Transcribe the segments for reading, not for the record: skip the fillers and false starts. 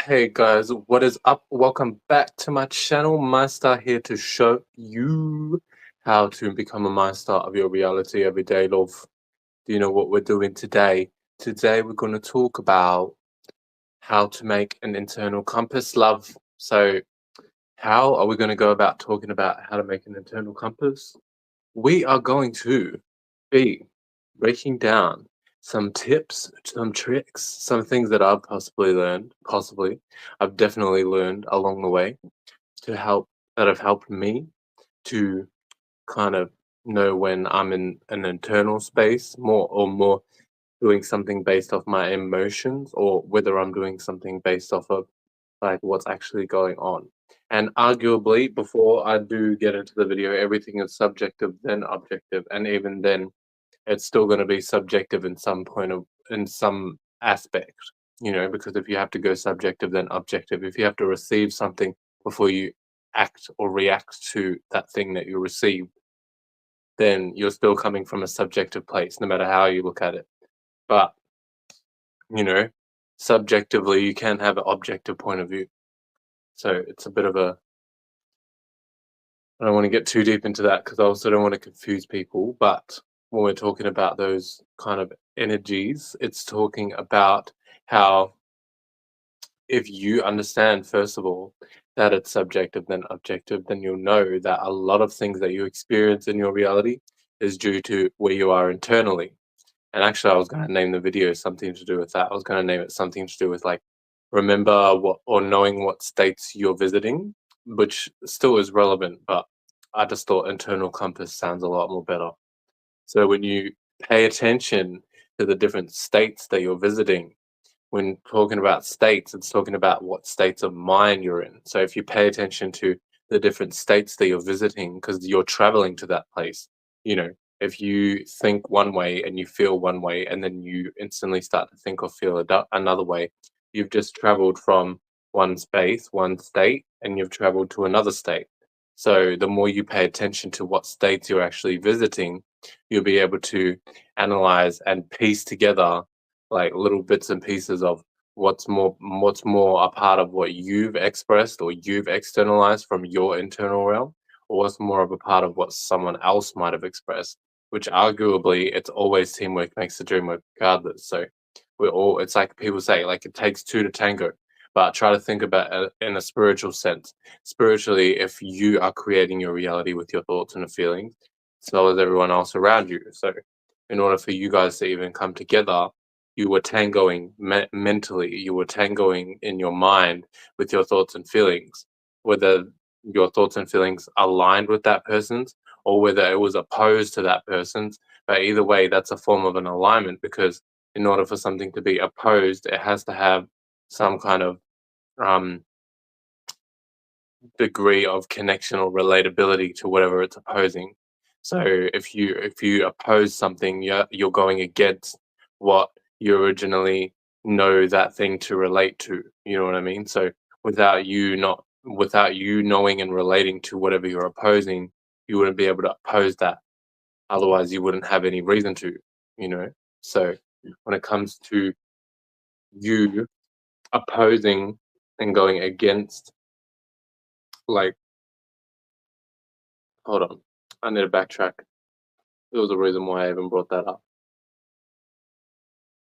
Hey guys, what is up? Welcome back to my channel. Mystar here to show you how to become a master of your reality every day, love. Do you know what we're doing today? Today we're going to talk about how to make an internal compass, love. So how are we going to go about talking about how to make an internal compass? We are going to be breaking down some tips, some tricks, some things that I've I've definitely learned along the way that have helped me to kind of know when I'm in an internal space more doing something based off my emotions, or whether I'm doing something based off of like what's actually going on. And arguably, before I do get into the video, everything is subjective then objective, and even then it's still going to be subjective in some aspect, because if you have to go subjective then objective, if you have to receive something before you act or react to that thing that you received, then you're still coming from a subjective place no matter how you look at it. But you know subjectively you can have an objective point of view. So it's a bit of a, I don't want to get too deep into that because I also don't want to confuse people. But when we're talking about those kind of energies, it's talking about how, if you understand, first of all, that it's subjective then objective, then you'll know that a lot of things that you experience in your reality is due to where you are internally. And actually, I was going to name the video something to do with that. I was going to name it something to do with like, remember what or knowing what states you're visiting, which still is relevant, but I just thought internal compass sounds a lot more better. So when you pay attention to the different states that you're visiting, when talking about states, it's talking about what states of mind you're in. So if you pay attention to the different states that you're visiting, because you're traveling to that place, you know, if you think one way and you feel one way, and then you instantly start to think or feel another way, you've just traveled from one space, one state, and you've traveled to another state. So the more you pay attention to what states you're actually visiting, you'll be able to analyze and piece together like little bits and pieces of what's more a part of what you've expressed or you've externalized from your internal realm, or what's more of a part of what someone else might have expressed, which arguably it's always teamwork makes the dream work regardless. So it's like people say, like it takes two to tango, but try to think about it in a spiritual sense. Spiritually, if you are creating your reality with your thoughts and feelings, as well as everyone else around you. So in order for you guys to even come together, you were tangoing mentally, you were tangoing in your mind with your thoughts and feelings, whether your thoughts and feelings aligned with that person's or whether it was opposed to that person's. But either way, that's a form of an alignment, because in order for something to be opposed, it has to have some kind of um, degree of connection or relatability to whatever it's opposing. So if you oppose something, you're going against what you originally know that thing to relate to. You know what I mean? So without you knowing and relating to whatever you're opposing, you wouldn't be able to oppose that. Otherwise, you wouldn't have any reason to. You know. So when it comes to you opposing and going against, like, hold on, I need to backtrack. There was a reason why I even brought that up.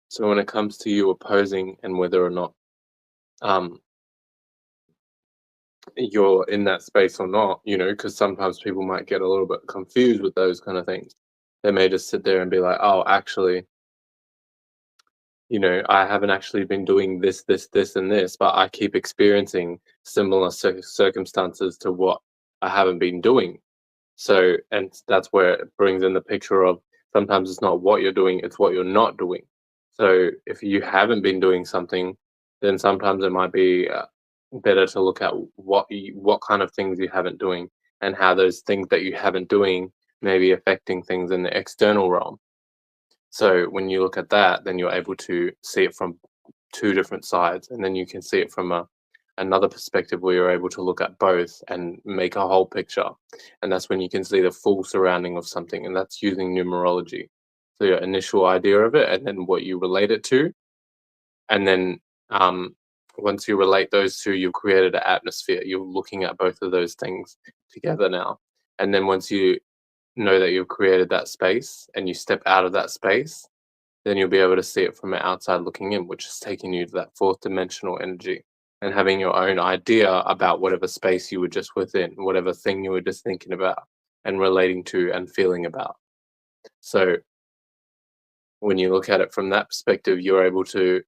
So when it comes to you opposing and whether or not um, you're in that space or not, because sometimes people might get a little bit confused with those kind of things. They may just sit there and be like, oh, actually, I haven't actually been doing this, this, this, and this, but I keep experiencing similar circumstances to what I haven't been doing. So, and that's where it brings in the picture of sometimes it's not what you're doing, it's what you're not doing. So, if you haven't been doing something, then sometimes it might be better to look at what kind of things you haven't doing, and how those things that you haven't doing may be affecting things in the external realm. So, when you look at that, then you're able to see it from two different sides, and then you can see it from another perspective where you're able to look at both and make a whole picture. And that's when you can see the full surrounding of something, and that's using numerology. So your initial idea of it, and then what you relate it to, and then once you relate those two, you've created an atmosphere. You're looking at both of those things together now. And then once you know that you've created that space and you step out of that space, then you'll be able to see it from the outside looking in, which is taking you to that fourth dimensional energy and having your own idea about whatever space you were just within, whatever thing you were just thinking about and relating to and feeling about. So when you look at it from that perspective, you're able to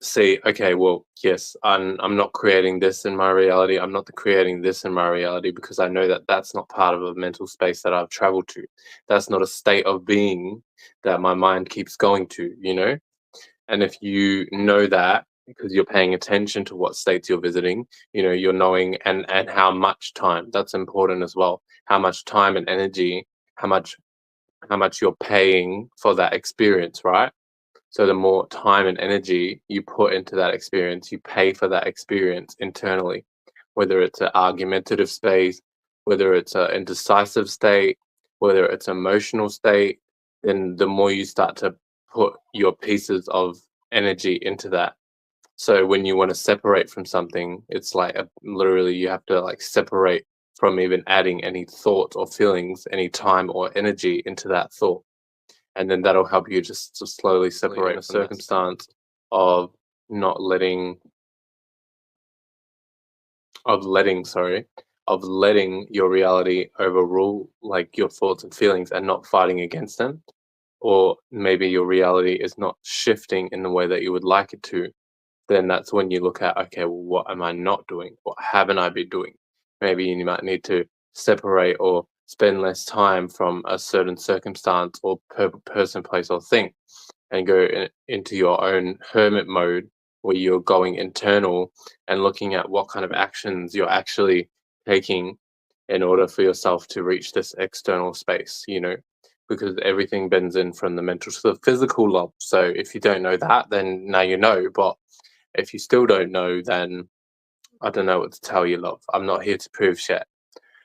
see, okay, well, yes, I'm not creating this in my reality. I'm not creating this in my reality because I know that that's not part of a mental space that I've traveled to. That's not a state of being that my mind keeps going to, you know? And if you know that because you're paying attention to what states you're visiting, you know, you're knowing and how much time, that's important as well. How much time and energy, how much how much you're paying for that experience, right? So the more time and energy you put into that experience, you pay for that experience internally, whether it's an argumentative space, whether it's an indecisive state, whether it's an emotional state, then the more you start to put your pieces of energy into that. So when you want to separate from something, it's like literally you have to like separate from even adding any thought or feelings, any time or energy into that thought, and then that'll help you just to slowly separate a circumstance of not letting of letting your reality overrule like your thoughts and feelings and not fighting against them, or maybe your reality is not shifting in the way that you would like it to. Then that's when you look at, okay, well, what am I not doing? What haven't I been doing? Maybe you might need to separate or spend less time from a certain circumstance or person, place, or thing, and go into your own hermit mode where you're going internal and looking at what kind of actions you're actually taking in order for yourself to reach this external space, you know, because everything bends in from the mental to the physical love. So if you don't know that, then now you know. But if you still don't know, then I don't know what to tell you, love. I'm not here to prove shit.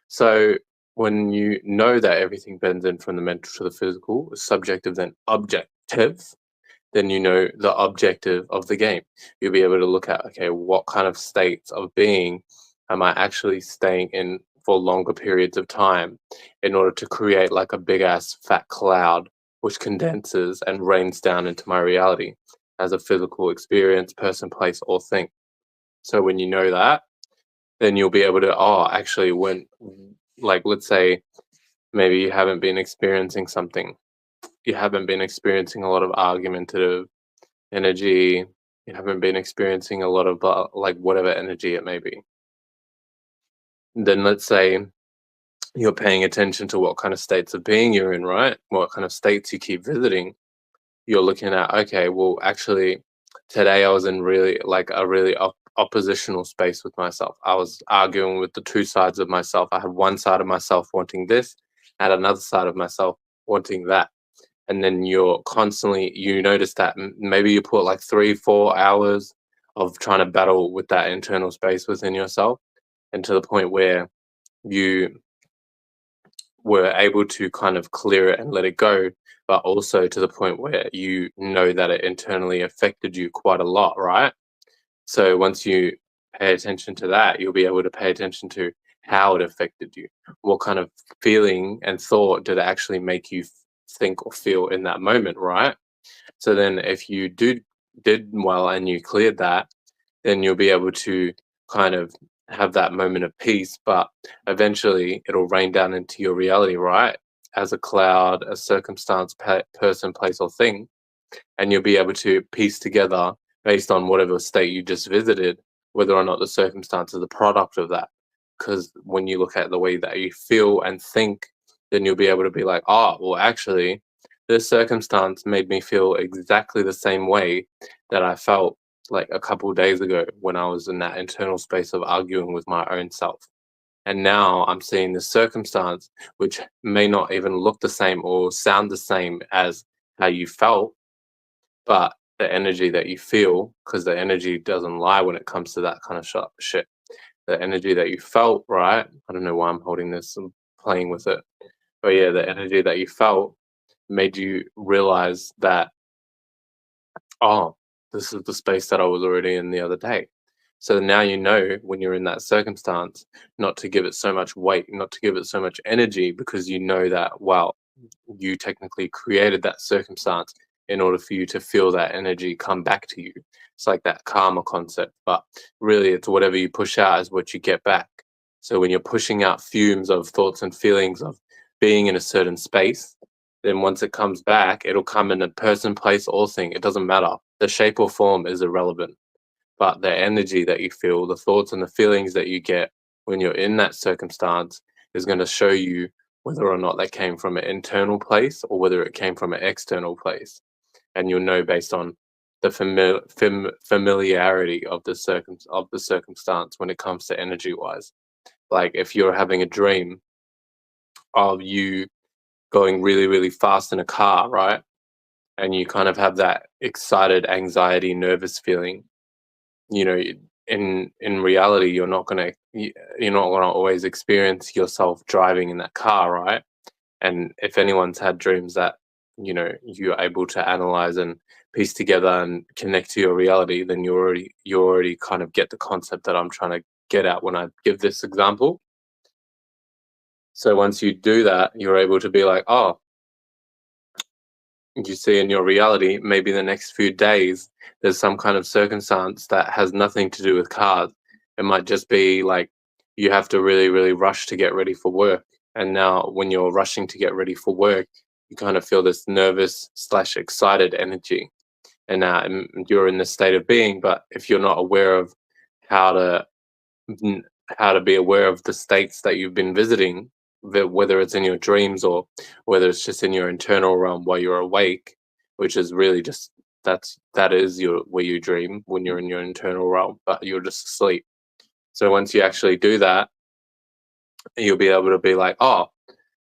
So when you know that everything bends in from the mental to the physical, subjective then objective, then you know the objective of the game. You'll be able to look at, okay, what kind of states of being am I actually staying in for longer periods of time in order to create like a big ass fat cloud which condenses and rains down into my reality as a physical experience, person, place, or thing. So when you know that, then you'll be able to, oh, actually, when, like, let's say maybe you haven't been experiencing something, you haven't been experiencing a lot of argumentative energy, you haven't been experiencing a lot of like whatever energy it may be. Then let's say you're paying attention to what kind of states of being you're in, right? What kind of states you keep visiting. You're looking at, okay, well, actually, today I was in really like a really oppositional space with myself. I was arguing with the two sides of myself. I had one side of myself wanting this, and another side of myself wanting that. And then you're constantly, you notice that maybe you put like 3 4 hours of trying to battle with that internal space within yourself, and to the point where you were able to kind of clear it and let it go, but also to the point where you know that it internally affected you quite a lot, right? So once you pay attention to that, you'll be able to pay attention to how it affected you. What kind of feeling and thought did it actually make you think or feel in that moment, right? So then if you did well and you cleared that, then you'll be able to kind of have that moment of peace, but eventually it'll rain down into your reality, right? As a cloud, a circumstance, person, place, or thing. And you'll be able to piece together based on whatever state you just visited, whether or not the circumstance is a product of that. Because when you look at the way that you feel and think, then you'll be able to be like, oh, well, actually, this circumstance made me feel exactly the same way that I felt like a couple of days ago when I was in that internal space of arguing with my own self. And now I'm seeing this circumstance, which may not even look the same or sound the same as how you felt, but the energy that you feel, because the energy doesn't lie when it comes to that kind of shit. The energy that you felt, right? I don't know why I'm holding this and playing with it. But yeah, the energy that you felt made you realize that, oh, this is the space that I was already in the other day. So now you know when you're in that circumstance not to give it so much weight, not to give it so much energy, because you know that, wow, you technically created that circumstance in order for you to feel that energy come back to you. It's like that karma concept, but really it's whatever you push out is what you get back. So when you're pushing out fumes of thoughts and feelings of being in a certain space, then once it comes back, it'll come in a person, place, or thing. It doesn't matter. The shape or form is irrelevant. But the energy that you feel, the thoughts and the feelings that you get when you're in that circumstance is going to show you whether or not that came from an internal place or whether it came from an external place. And you'll know based on the familiarity of the circumstance when it comes to energy wise. Like if you're having a dream of you going really, really fast in a car, right? And you kind of have that excited, anxiety, nervous feeling, you know, in reality, you're not gonna always experience yourself driving in that car, right? And if anyone's had dreams that, you know, you're able to analyze and piece together and connect to your reality, then you already kind of get the concept that I'm trying to get at when I give this example. So once you do that, you're able to be like, oh, you see in your reality, maybe the next few days, there's some kind of circumstance that has nothing to do with cars. It might just be like you have to really, really rush to get ready for work. And now, when you're rushing to get ready for work, you kind of feel this nervous slash excited energy. And now you're in this state of being. But if you're not aware of how to how to be aware of the states that you've been visiting, whether it's in your dreams or whether it's just in your internal realm while you're awake, which is really just that is your where you dream when you're in your internal realm, but you're just asleep. So once you actually do that, you'll be able to be like, oh,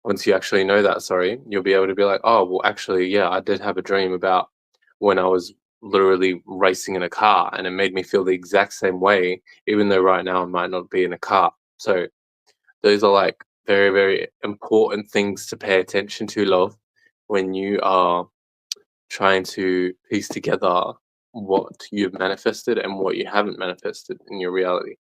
once you actually know that, sorry, you'll be able to be like, oh, well, actually, yeah, I did have a dream about when I was literally racing in a car and it made me feel the exact same way, even though right now I might not be in a car. So those are like very, very important things to pay attention to, love, when you are trying to piece together what you've manifested and what you haven't manifested in your reality.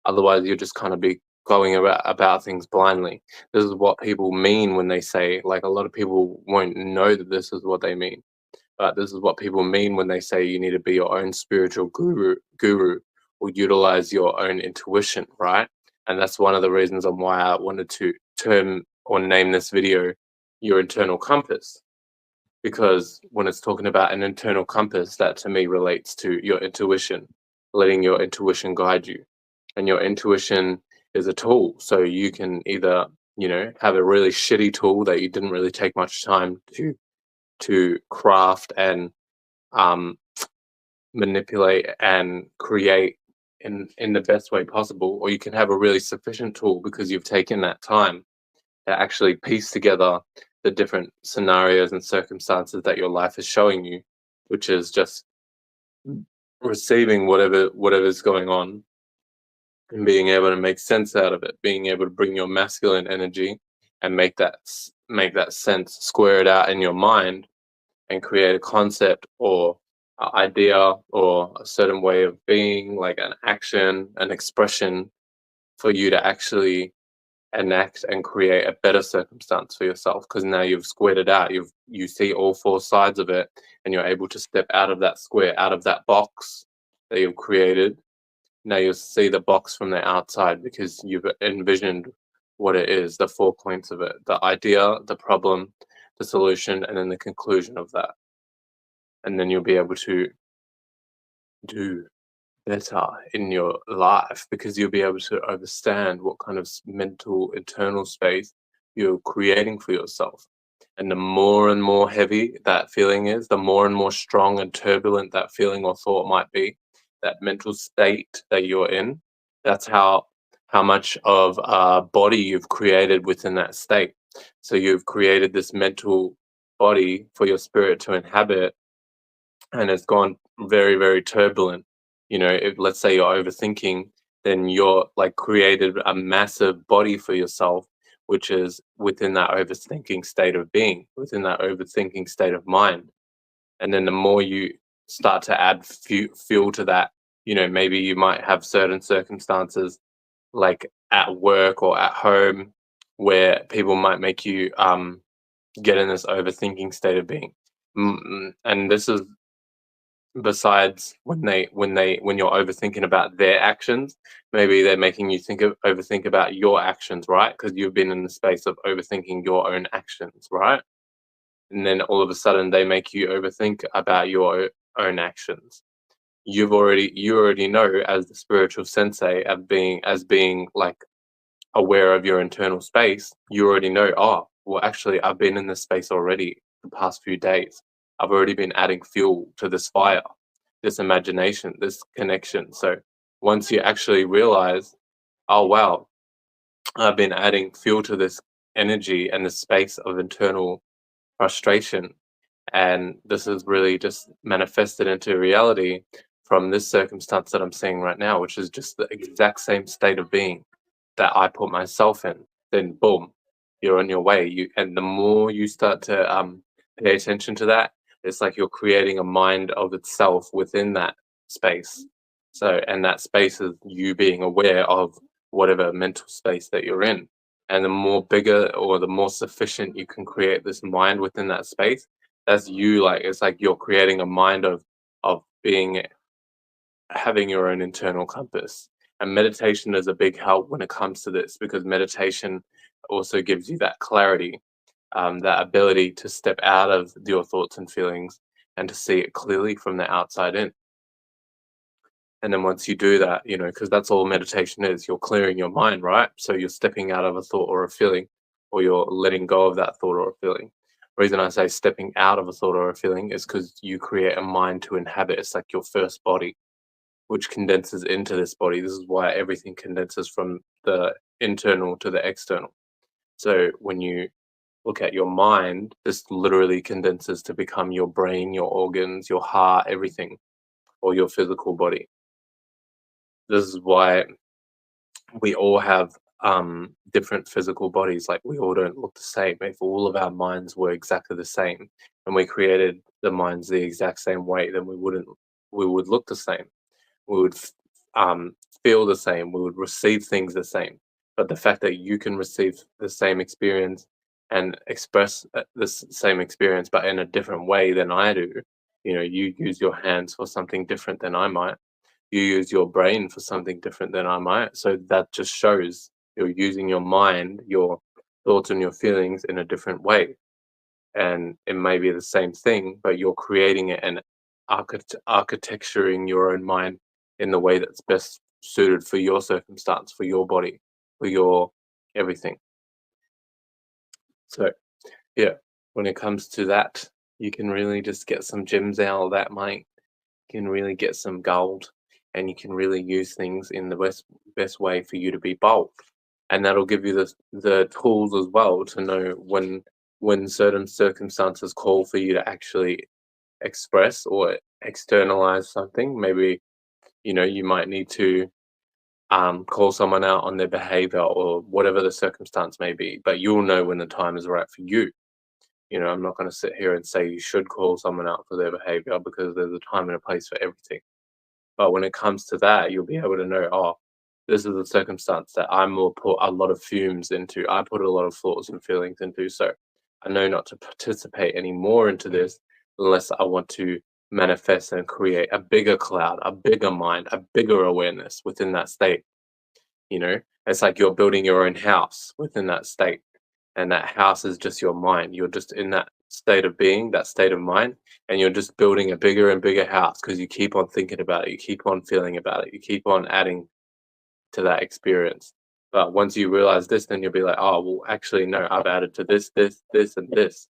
Otherwise, you'll just kind of be going about things blindly. This is what people mean when they say, like, a lot of people won't know that this is what they mean. But this is what people mean when they say you need to be your own spiritual guru, or utilize your own intuition, right? And that's one of the reasons on why I wanted to term or name this video your internal compass. Because when it's talking about an internal compass, that to me relates to your intuition, letting your intuition guide you. And your intuition is a tool. So you can either, you know, have a really shitty tool that you didn't really take much time to craft and um, manipulate and create in the best way possible, or you can have a really sufficient tool because you've taken that time to actually piece together the different scenarios and circumstances that your life is showing you, which is just receiving whatever's going on and being able to make sense out of it, being able to bring your masculine energy and make that sense, square it out in your mind and create a concept or an idea or a certain way of being, like an action, an expression for you to actually enact and create a better circumstance for yourself, because now you've squared it out, you see all four sides of it, and you're able to step out of that square, out of that box that you've created. Now you'll see the box from the outside because you've envisioned what it is, the 4 points of it, the idea, the problem, the solution, and then the conclusion of that. And then you'll be able to do better in your life because you'll be able to understand what kind of mental internal space you're creating for yourself. And the more and more heavy that feeling is, the more and more strong and turbulent that feeling or thought might be, that mental state that you're in, that's how much of a body you've created within that state. So you've created this mental body for your spirit to inhabit, and it's gone very, very turbulent. You know, if let's say you're overthinking, then you're like created a massive body for yourself, which is within that overthinking state of being, within that overthinking state of mind. And then the more you start to add fuel to that. Maybe you might have certain circumstances like at work or at home where people might make you get in this overthinking state of being. And this is besides when you're overthinking about their actions, maybe they're making you overthink about your actions, right? Because you've been in the space of overthinking your own actions, right? And then all of a sudden they make you overthink about your own actions. You already know, as the spiritual sensei, of being like aware of your internal space. You already know, oh well, actually I've been in this space already the past few days. I've already been adding fuel to this fire, this imagination, this connection. So once you actually realize, oh wow, I've been adding fuel to this energy and this space of internal frustration, and this is really just manifested into reality from this circumstance that I'm seeing right now, which is just the exact same state of being that I put myself in. Then boom, you're on your way. And the more you start to pay attention to that, it's like you're creating a mind of itself within that space. So, and that space is you being aware of whatever mental space that you're in. And the more bigger or the more sufficient you can create this mind within that space, that's you. Like, it's like you're creating a mind of being, having your own internal compass. And meditation is a big help when it comes to this, because meditation also gives you that clarity, that ability to step out of your thoughts and feelings and to see it clearly from the outside in. And then once you do that, because that's all meditation is, you're clearing your mind, right? So you're stepping out of a thought or a feeling, or you're letting go of that thought or a feeling. The reason I say stepping out of a thought or a feeling is because you create a mind to inhabit. It's like your first body, which condenses into this body. This is why everything condenses from the internal to the external. So when you look at your mind, this literally condenses to become your brain, your organs, your heart, everything, or your physical body. This is why we all have different physical bodies. Like, we all don't look the same. If all of our minds were exactly the same and we created the minds the exact same way, then we would look the same. We would feel the same. We would receive things the same. But the fact that you can receive the same experience and express this same experience, but in a different way than I do, you use your hands for something different than I might. You use your brain for something different than I might. So that just shows you're using your mind, your thoughts and your feelings in a different way. And it may be the same thing, but you're creating it and architecturing your own mind in the way that's best suited for your circumstance, for your body, for your everything. So yeah, when it comes to that, you can really just get some gems out of that, mate. You can really get some gold, and you can really use things in the best way for you to be bold. And that'll give you the tools as well to know when certain circumstances call for you to actually express or externalize something. Maybe you might need to call someone out on their behavior or whatever the circumstance may be, but you'll know when the time is right for you. I'm not going to sit here and say you should call someone out for their behavior, because there's a time and a place for everything. But when it comes to that, you'll be able to know, oh, this is a circumstance that I will put a lot of fumes into. I put a lot of thoughts and feelings into. So I know not to participate any more into this unless I want to manifest and create a bigger cloud, a bigger mind, a bigger awareness within that state. It's like you're building your own house within that state. And that house is just your mind. You're just in that state of being, that state of mind, and you're just building a bigger and bigger house because you keep on thinking about it, you keep on feeling about it, you keep on adding to that experience. But once you realize this, then you'll be like, oh, well, actually, no, I've added to this, this, this, and this.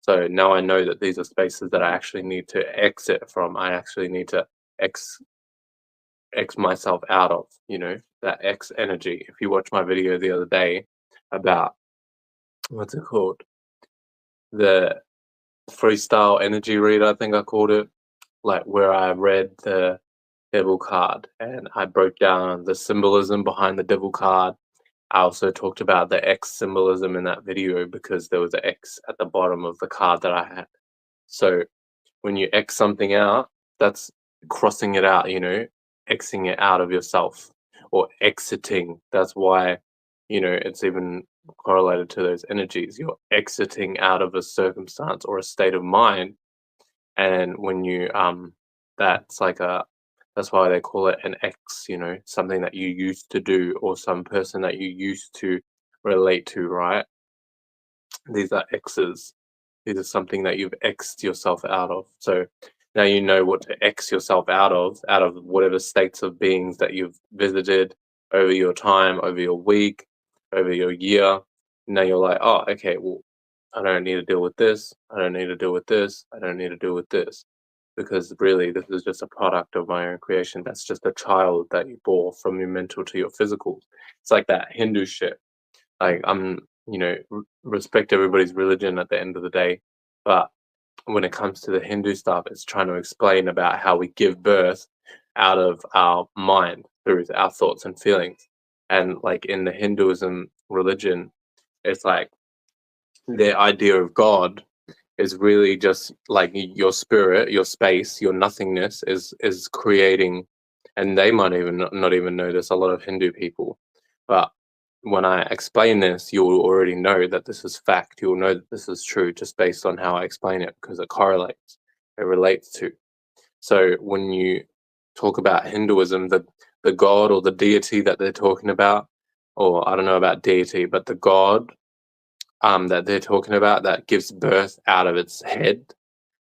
So now I know that these are spaces that I actually need to exit from. I actually need to X myself out of, that X energy. If you watch my video the other day about, what's it called? The freestyle energy read, I think I called it, like where I read the devil card and I broke down the symbolism behind the devil card. I also talked about the X symbolism in that video because there was an X at the bottom of the card that I had. So when you X something out, That's crossing it out, you know, Xing it out of yourself or exiting. That's why, you know, it's even correlated to those energies. You're exiting out of a circumstance or a state of mind. And when you, that's like a, that's why they call it an X, you know, something that you used to do or some person that you used to relate to, right? These are X's. These are something that you've X'd yourself out of. So now you know what to X yourself out of whatever states of beings that you've visited over your time, over your week, over your year. Now you're like, oh, okay, well, I don't need to deal with this. I don't need to deal with this. I don't need to deal with this. Because really, this is just a product of my own creation. That's just a child that you bore from your mental to your physical. It's like that Hindu shit. Like, you know, respect everybody's religion at the end of the day, but when it comes to the Hindu stuff, it's trying to explain about how we give birth out of our mind through our thoughts and feelings. And like in the Hinduism religion, it's like their idea of God is really just like your spirit, your space, your nothingness is creating, and they might even not even know this. A lot of Hindu people, but when I explain this, you'll already know that this is fact. You'll know that this is true just based on how I explain it because it correlates, it relates to. So when you talk about Hinduism, the god or the deity that they're talking about, or I don't know about deity, but the god that they're talking about that gives birth out of its head.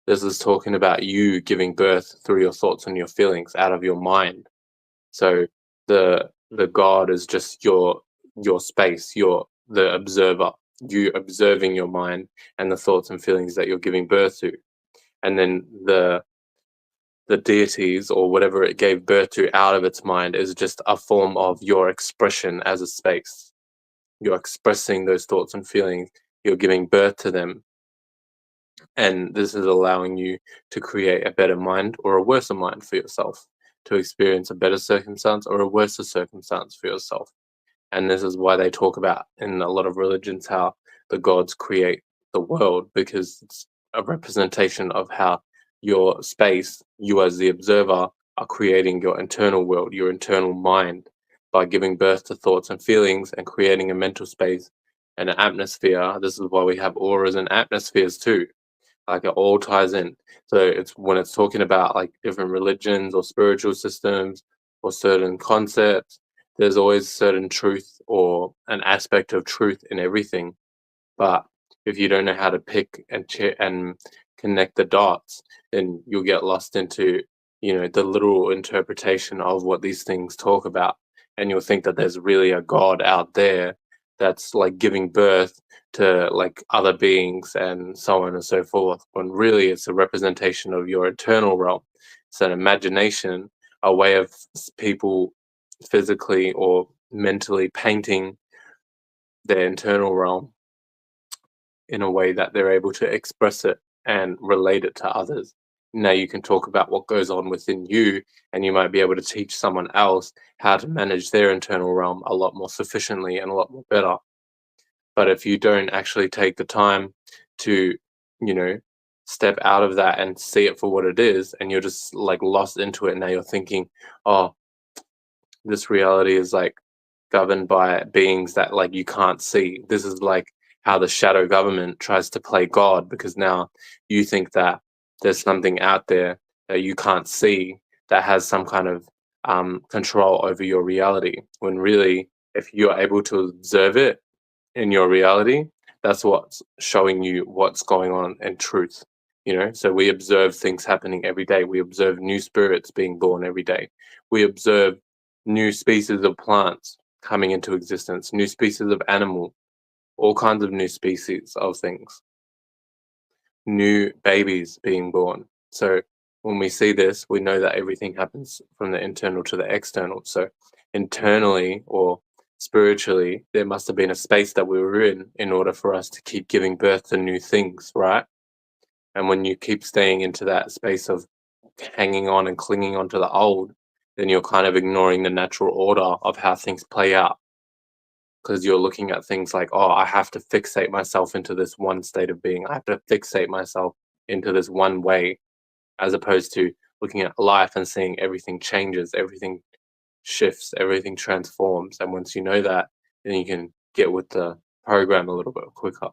This is talking about you giving birth through your thoughts and your feelings out of your mind. So the God is just your space, your the observer, you observing your mind and the thoughts and feelings that you're giving birth to. And then the deities or whatever it gave birth to out of its mind is just a form of your expression as a space. You're expressing those thoughts and feelings, you're giving birth to them, and this is allowing you to create a better mind or a worse mind for yourself, to experience a better circumstance or a worse circumstance for yourself. And this is why they talk about in a lot of religions how the gods create the world, because it's a representation of how your space, you as the observer, are creating your internal world, your internal mind, by giving birth to thoughts and feelings and creating a mental space and an atmosphere. This is why we have auras and atmospheres too. Like it all ties in. So it's when it's talking about like different religions or spiritual systems or certain concepts, there's always certain truth or an aspect of truth in everything. But if you don't know how to pick and and connect the dots, then you'll get lost into, you know, the literal interpretation of what these things talk about. And you'll think that there's really a God out there that's like giving birth to like other beings and so on and so forth. When really it's a representation of your internal realm. It's an imagination, a way of people physically or mentally painting their internal realm in a way that they're able to express it and relate it to others. Now you can talk about what goes on within you, and you might be able to teach someone else how to manage their internal realm a lot more sufficiently and a lot more better. But if you don't actually take the time to, you know, step out of that and see it for what it is, and you're just like lost into it, now you're thinking, oh, this reality is like governed by beings that like you can't see. This is like how the shadow government tries to play God, because now you think that there's something out there that you can't see that has some kind of control over your reality. When really, if you're able to observe it in your reality, that's what's showing you what's going on in truth. You know, so we observe things happening every day. We observe new spirits being born every day. We observe new species of plants coming into existence, new species of animal, all kinds of new species of things, new babies being born. So when we see this, we know that everything happens from the internal to the external. So internally or spiritually, there must have been a space that we were in order for us to keep giving birth to new things, right? And when you keep staying into that space of hanging on and clinging on to the old, then you're kind of ignoring the natural order of how things play out, because you're looking at things like, oh, I have to fixate myself into this one state of being. I have to fixate myself into this one way, as opposed to looking at life and seeing everything changes, everything shifts, everything transforms. And once you know that, then you can get with the program a little bit quicker.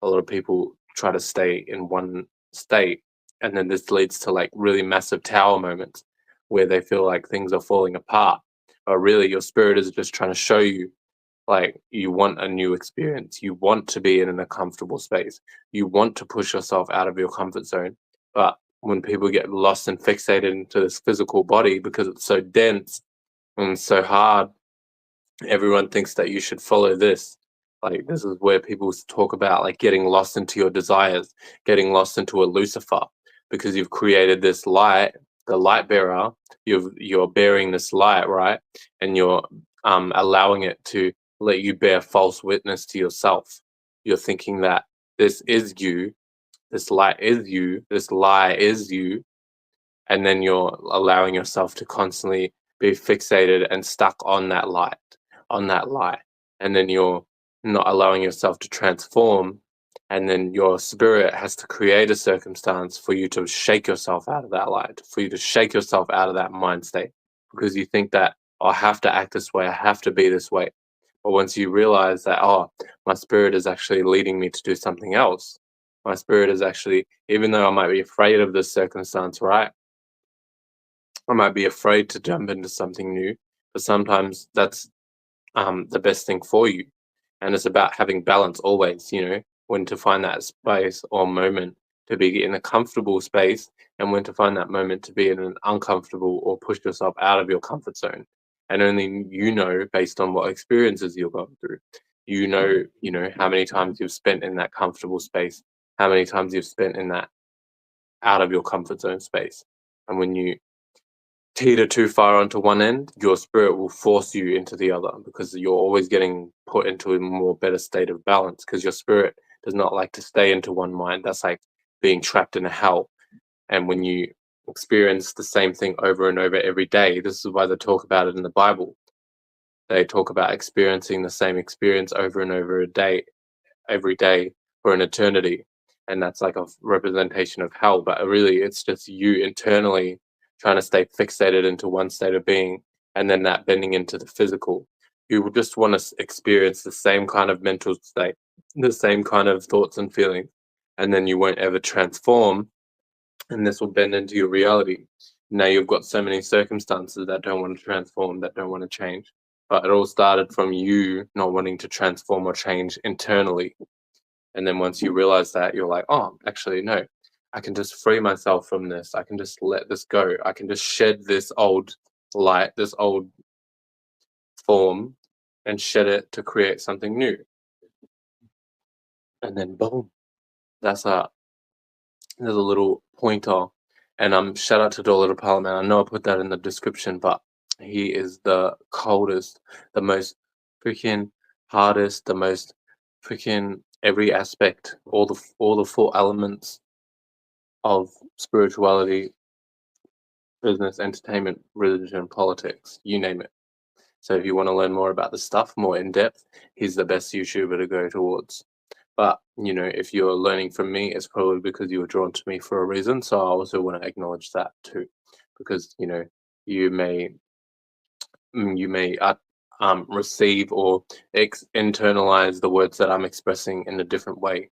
A lot of people try to stay in one state, and then this leads to like really massive tower moments where they feel like things are falling apart. But really, your spirit is just trying to show you like you want a new experience. You want to be in a comfortable space. You want to push yourself out of your comfort zone. But when people get lost and fixated into this physical body because it's so dense and so hard, everyone thinks that you should follow this. Like this is where people talk about like getting lost into your desires, getting lost into a Lucifer, because you've created this light, the light bearer. You're bearing this light, right? And you're allowing it to let you bear false witness to yourself. You're thinking that this is you, this light is you, this lie is you, and then you're allowing yourself to constantly be fixated and stuck on that light, on that lie. And then you're not allowing yourself to transform. And then your spirit has to create a circumstance for you to shake yourself out of that light, for you to shake yourself out of that mind state, because you think that, oh, I have to act this way, I have to be this way. But once you realize that, oh, my spirit is actually leading me to do something else, my spirit is actually, even though I might be afraid of this circumstance, right? I might be afraid to jump into something new, but sometimes that's the best thing for you. And it's about having balance always, when to find that space or moment to be in a comfortable space, and when to find that moment to be in an uncomfortable or push yourself out of your comfort zone. And only you know, based on what experiences you're going through. How many times you've spent in that comfortable space, how many times you've spent in that out of your comfort zone space. And when you teeter too far onto one end, your spirit will force you into the other, because you're always getting put into a more better state of balance, because your spirit does not like to stay into one mind. That's like being trapped in a hell. And when you experience the same thing over and over every day, this is why they talk about it in the Bible. They talk about experiencing the same experience over and over a day, every day for an eternity. And that's like a representation of hell. But really, it's just you internally trying to stay fixated into one state of being, and then that bending into the physical. You will just want to experience the same kind of mental state, the same kind of thoughts and feelings, and then you won't ever transform, and this will bend into your reality. Now you've got so many circumstances that don't want to transform, that don't want to change. But it all started from you not wanting to transform or change internally. And then once you realize that, you're like, oh, actually, no, I can just free myself from this. I can just let this go. I can just shed this old light, this old form, and shed it to create something new. And then boom, that's there's a little pointer. And shout out to Doelow Pilotman. I know I put that in the description, but he is the coldest, the most freaking hardest, the most freaking every aspect, all the four elements of spirituality, business, entertainment, religion, politics, you name it. So if you want to learn more about the stuff, more in depth, he's the best YouTuber to go towards. But if you're learning from me, it's probably because you were drawn to me for a reason. So I also want to acknowledge that too, because you may receive or internalize the words that I'm expressing in a different way.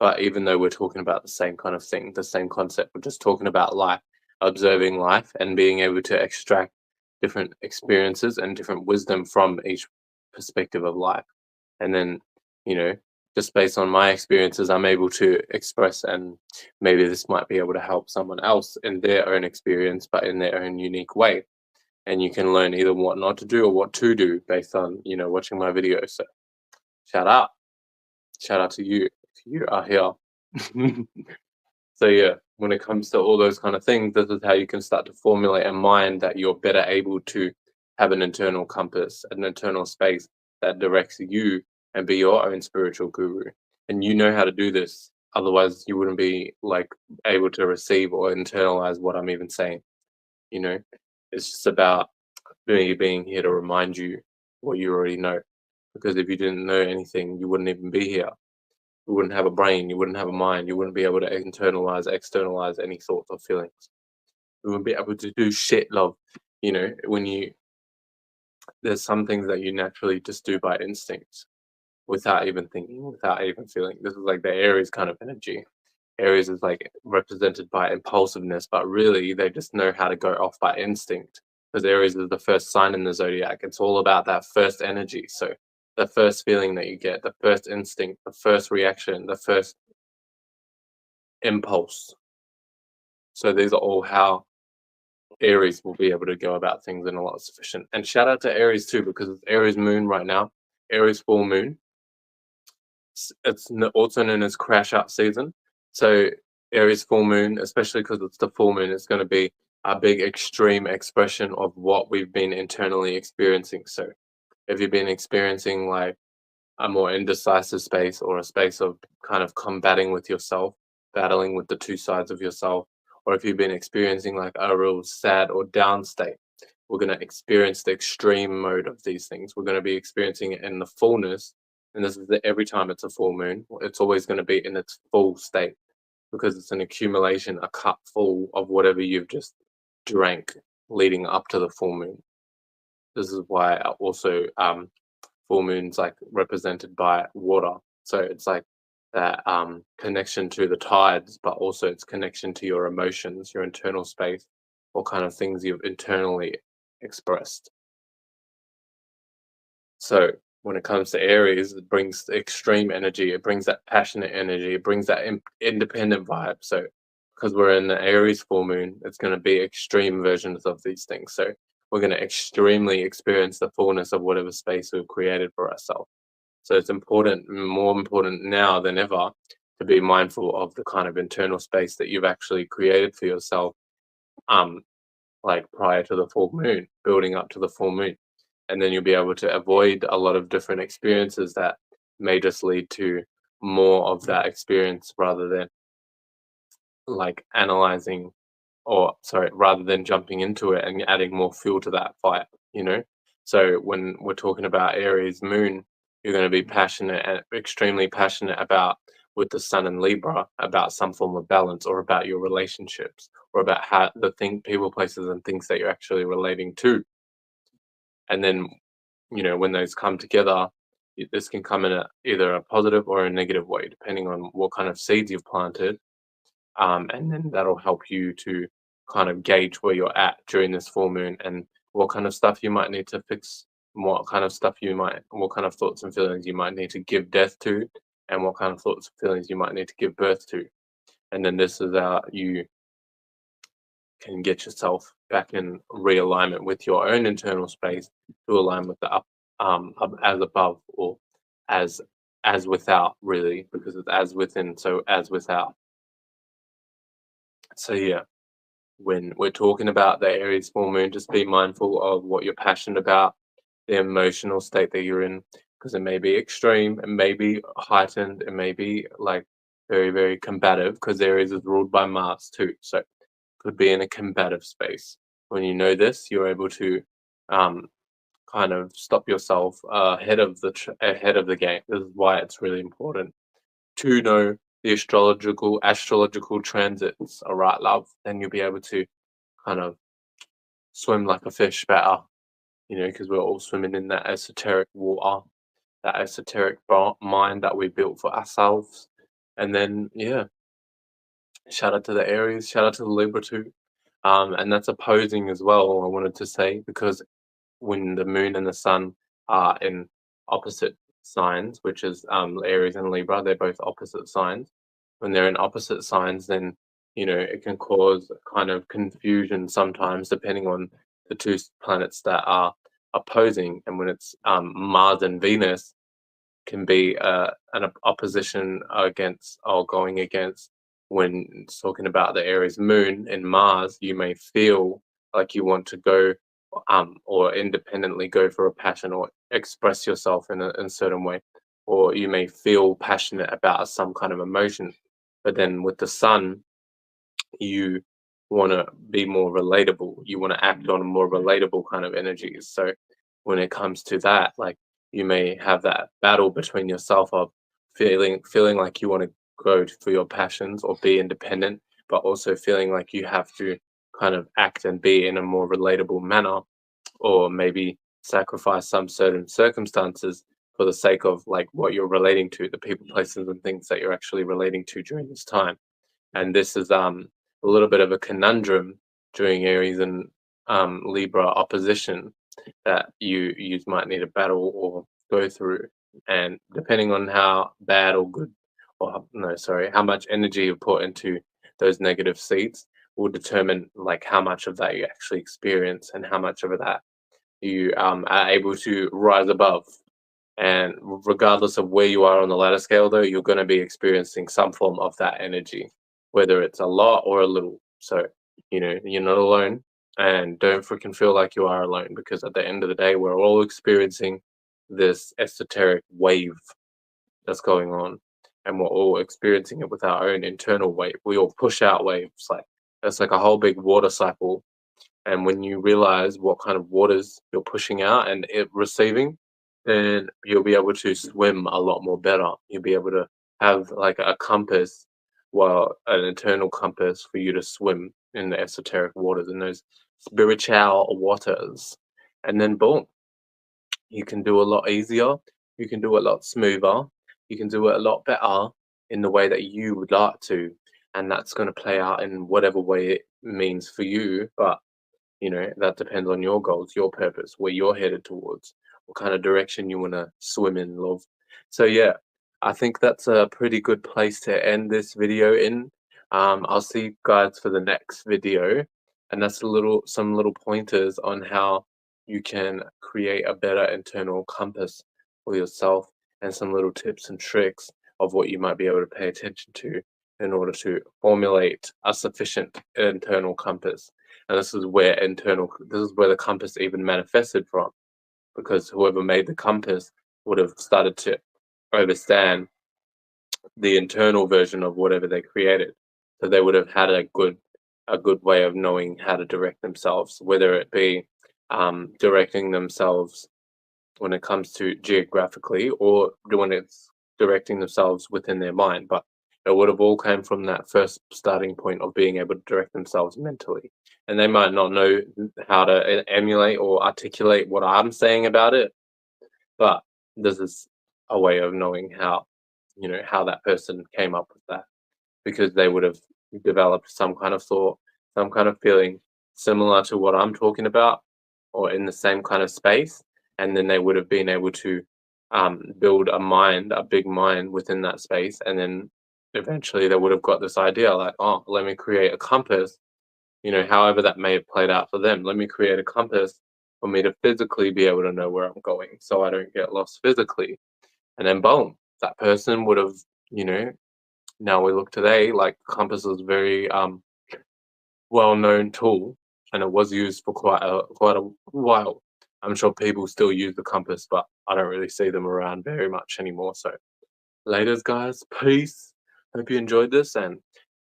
But even though we're talking about the same kind of thing, the same concept, we're just talking about life, observing life, and being able to extract different experiences and different wisdom from each perspective of life. And then, just based on my experiences, I'm able to express, and maybe this might be able to help someone else in their own experience, but in their own unique way. And you can learn either what not to do or what to do based on, watching my videos. So shout out. Shout out to you if you are here. So yeah, when it comes to all those kind of things, this is how you can start to formulate a mind that you're better able to have an internal compass, an internal space that directs you and be your own spiritual guru. And you know how to do this. Otherwise, you wouldn't be like able to receive or internalize what I'm even saying. It's just about me being here to remind you what you already know. Because if you didn't know anything, you wouldn't even be here. You wouldn't have a brain, you wouldn't have a mind, you wouldn't be able to internalize, externalize any thoughts or feelings. We won't be able to do shit, love. You know, when you there's some things that you naturally just do by instinct without even thinking, without even feeling. This is like the Aries kind of energy. Aries is like represented by impulsiveness, but really they just know how to go off by instinct because Aries is the first sign in the zodiac. It's all about that first energy. So the first feeling that you get, the first instinct, the first reaction, the first impulse. So these are all how Aries will be able to go about things in a lot sufficient. And shout out to Aries too, because it's Aries moon right now, Aries full moon. Also known as crash out season. So Aries full moon, especially because it's the full moon, is going to be a big extreme expression of what we've been internally experiencing. So if you've been experiencing like a more indecisive space or a space of kind of combating with yourself, battling with the two sides of yourself, or if you've been experiencing like a real sad or down state, we're going to experience the extreme mode of these things. We're going to be experiencing it in the fullness. And this is every time it's a full moon, it's always going to be in its full state because it's an accumulation, a cup full of whatever you've just drank leading up to the full moon. This is why also full moon's like represented by water. So it's like that connection to the tides, but also its connection to your emotions, your internal space, what kind of things you've internally expressed. So when it comes to Aries, it brings extreme energy, it brings that passionate energy, it brings that independent vibe. So because we're in the Aries full moon, it's going to be extreme versions of these things. So we're going to extremely experience the fullness of whatever space we've created for ourselves. So it's important, more important now than ever, to be mindful of the kind of internal space that you've actually created for yourself, like prior to the full moon, building up to the full moon. And then you'll be able to avoid a lot of different experiences that may just lead to more of that experience rather than like analyzing or sorry, rather than jumping into it and adding more fuel to that fire, you know? So when we're talking about Aries moon, you're going to be passionate and extremely passionate about with the sun and Libra about some form of balance or about your relationships or about how the thing people, places and things that you're actually relating to. And then, you know, when those come together, this can come in either a positive or a negative way, depending on what kind of seeds you've planted, and then that'll help you to kind of gauge where you're at during this full moon and what kind of stuff you might need to fix, what kind of stuff what kind of thoughts and feelings you might need to give death to, and what kind of thoughts and feelings you might need to give birth to. And then this is how you can get yourself back in realignment with your own internal space to align with the up as above or as as without, really, because it's as within, so as without. So yeah, when we're talking about the Aries full moon, just be mindful of what you're passionate about, the emotional state that you're in, because it may be extreme, it may be heightened, it may be like very, very combative, because Aries is ruled by Mars too. So could be in a combative space. When you know this, you're able to um, kind of stop yourself ahead of the game. This is why it's really important to know the astrological transits. All right, love. Then you'll be able to kind of swim like a fish better. You know, because we're all swimming in that esoteric water, that esoteric mind that we built for ourselves. And then, yeah, shout out to the Aries, shout out to the Libra too. And that's opposing as well, I wanted to say, because when the moon and the sun are in opposite signs, which is Aries and Libra, they're both opposite signs. When they're in opposite signs, then you know it can cause kind of confusion sometimes, depending on the two planets that are opposing. And when it's Mars and Venus, can be an opposition against or going against. When it's talking about the Aries moon in Mars, you may feel like you want to go or independently go for a passion or express yourself in a certain way, or you may feel passionate about some kind of emotion. But then with the sun, you want to be more relatable. You want to act on more relatable kind of energies. So when it comes to that, like you may have that battle between yourself of feeling like you want to go for your passions or be independent, but also feeling like you have to kind of act and be in a more relatable manner, or maybe sacrifice some certain circumstances for the sake of like what you're relating to, the people, places, and things that you're actually relating to during this time. And this is a little bit of a conundrum during Aries and Libra opposition that you might need to battle or go through. And depending on how bad or good, or no, sorry, how much energy you put into those negative seeds will determine like how much of that you actually experience and how much of that you are able to rise above. And regardless of where you are on the ladder scale, though, you're going to be experiencing some form of that energy, whether it's a lot or a little. So, you're not alone. And don't freaking feel like you are alone, because at the end of the day, we're all experiencing this esoteric wave that's going on. And we're all experiencing it with our own internal wave. We all push out waves. Like, it's like a whole big water cycle. And when you realize what kind of waters you're pushing out and it receiving, then you'll be able to swim a lot more better. You'll be able to have like a compass, well, an internal compass for you to swim in the esoteric waters, in those spiritual waters. And then boom, you can do a lot easier, you can do a lot smoother, you can do it a lot better in the way that you would like to. And that's going to play out in whatever way it means for you. But that depends on your goals, your purpose, where you're headed towards, what kind of direction you want to swim in, love. So yeah, I think that's a pretty good place to end this video in. I'll see you guys for the next video, and that's some little pointers on how you can create a better internal compass for yourself, and some little tips and tricks of what you might be able to pay attention to in order to formulate a sufficient internal compass. And this is where the compass even manifested from, because whoever made the compass would have started to understand the internal version of whatever they created. So they would have had a good way of knowing how to direct themselves, whether it be directing themselves when it comes to geographically, or when it's directing themselves within their mind. But it would have all came from that first starting point of being able to direct themselves mentally. And they might not know how to emulate or articulate what I'm saying about it, but this is a way of knowing how that person came up with that, because they would have developed some kind of thought, some kind of feeling similar to what I'm talking about, or in the same kind of space. And then they would have been able to build a big mind within that space. And then eventually they would have got this idea like, oh, let me create a compass, however that may have played out for them. Let me create a compass for me to physically be able to know where I'm going so I don't get lost physically. And then boom, that person would have, you know, now we look today, like compass is very well-known tool, and it was used for quite a while. I'm sure people still use the compass, but I don't really see them around very much anymore. So, laters, guys, peace. Hope you enjoyed this, and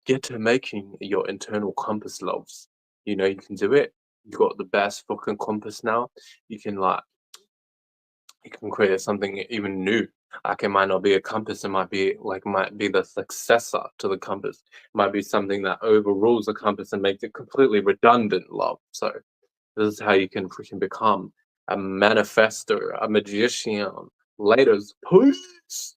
get to making your internal compass, loves. You can do it. You got the best fucking compass now. You can create something even new. Like, it might not be a compass, it might be the successor to the compass. It might be something that overrules the compass and makes it completely redundant, love. So this is how you can freaking become a manifestor, a magician. Laters, peace.